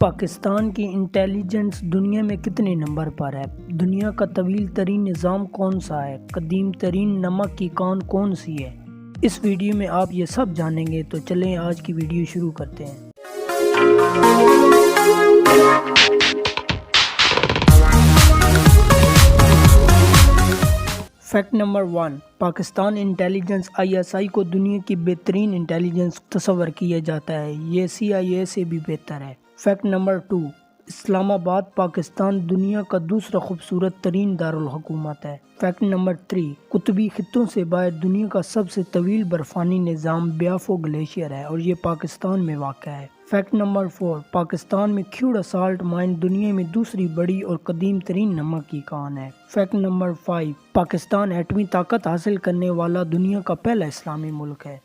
پاکستان کی انٹیلیجنس دنیا میں کتنے نمبر پر ہے؟ دنیا کا طویل ترین نظام کون سا ہے؟ قدیم ترین نمک کی کان کون سی ہے؟ اس ویڈیو میں آپ یہ سب جانیں گے، تو چلیں آج کی ویڈیو شروع کرتے ہیں۔ Fact number 1، Pakistan intelligence ISI کو دنیا کی بہترین انٹیلیجنس تصور کیا جاتا ہے، یہ CIA سے بھی بہتر ہے۔ فیکٹ نمبر 2، اسلام آباد پاکستان دنیا کا دوسرا خوبصورت ترین دارالحکومت ہے۔ فیکٹ نمبر 3، قطبی خطوں سے باہر دنیا کا سب سے طویل برفانی نظام بیافو گلیشیئر ہے اور یہ پاکستان میں واقع ہے۔ فیکٹ نمبر 4، پاکستان میں کھیوڑا سالٹ مائن دنیا میں دوسری بڑی اور قدیم ترین نمک کی کان ہے۔ فیکٹ نمبر 5، پاکستان ایٹمی طاقت حاصل کرنے والا دنیا کا پہلا اسلامی ملک ہے۔